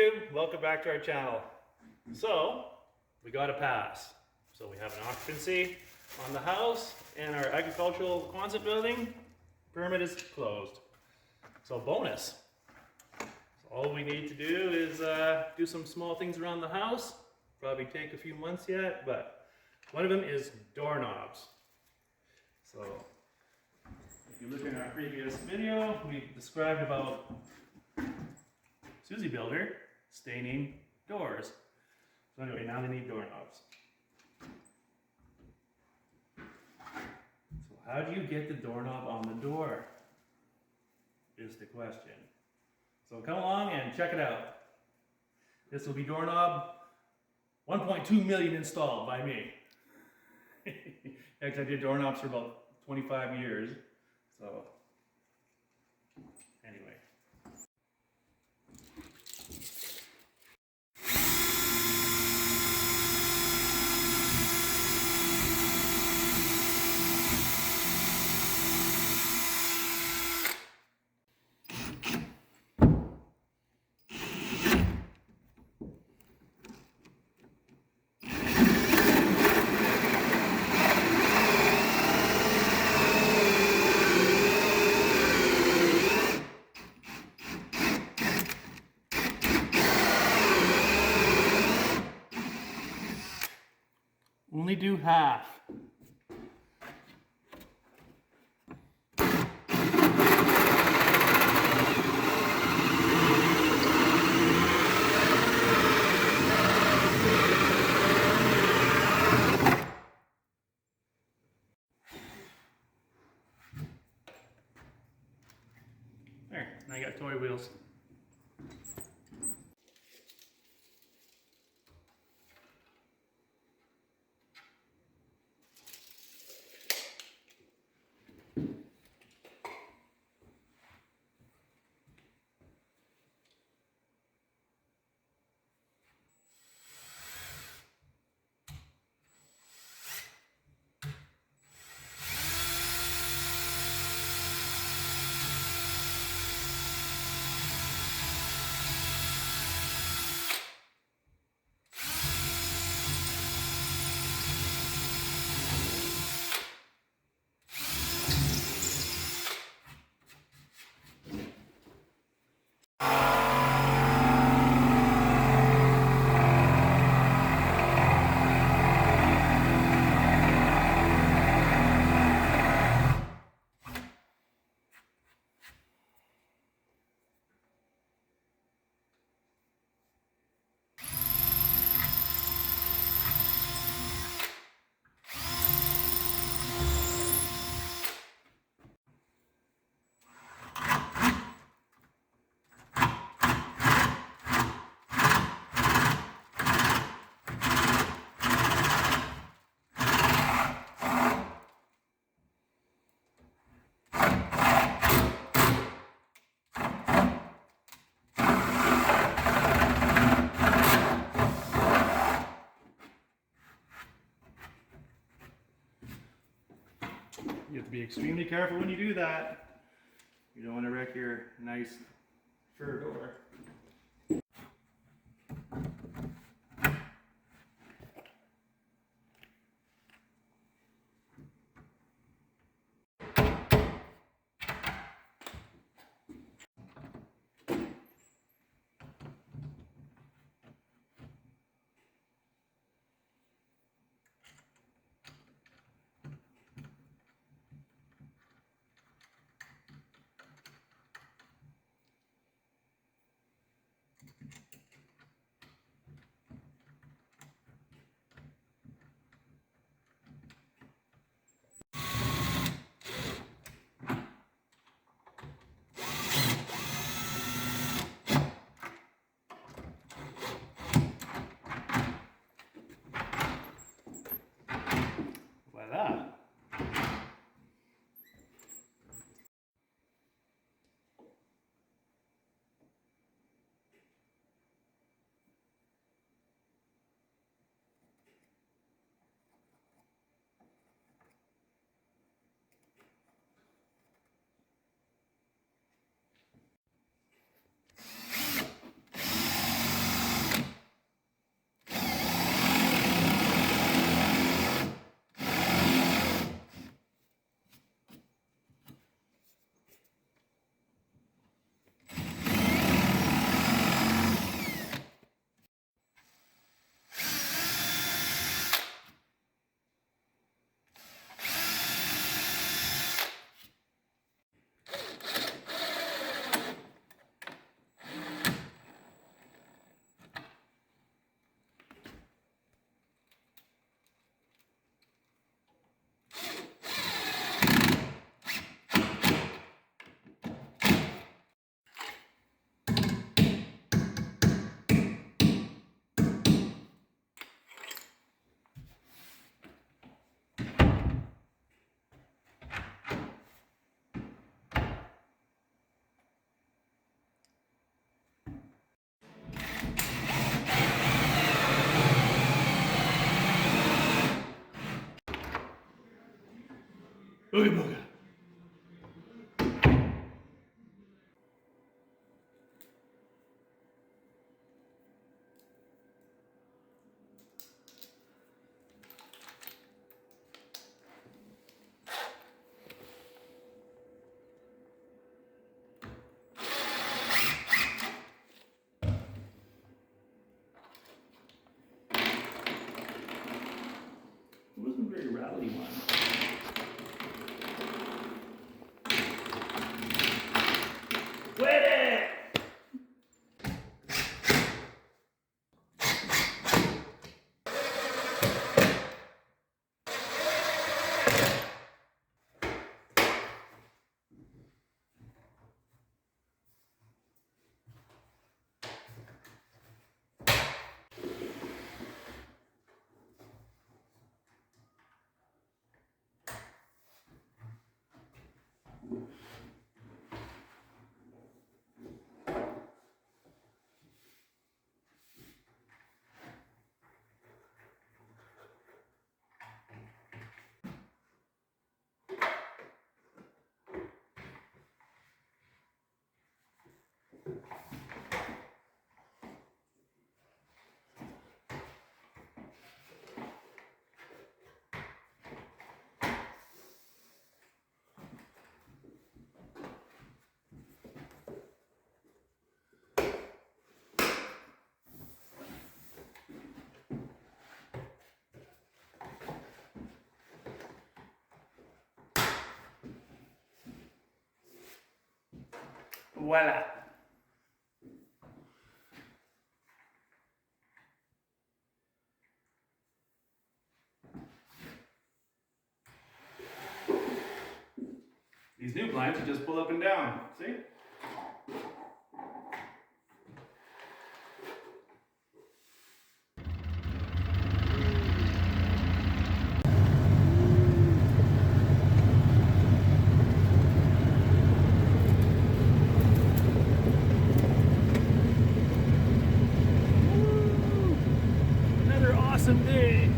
YouTube, welcome back to our channel. So, we got a pass. So we have an occupancy on the house and our agricultural Quonset building permit is closed. So bonus. So all we need to do is do some small things around the house. Probably take a few months yet, but one of them is doorknobs. So if you look in our previous video, we described about Susie Builder staining doors. So anyway, now they need doorknobs. So how do you get the doorknob on the door? Is the question. So come along and check it out. This will be doorknob 1.2 million installed by me. Actually, I did doorknobs for about 25 years. So anyway. Only do half. There, now you got toy wheels. You have to be extremely careful when you do that. You don't want to wreck your nice fir door. Voila. Oogie booga. It wasn't a very rattly one. Quit it! Voila. These new blinds, you just pull up and down, see? Another awesome day.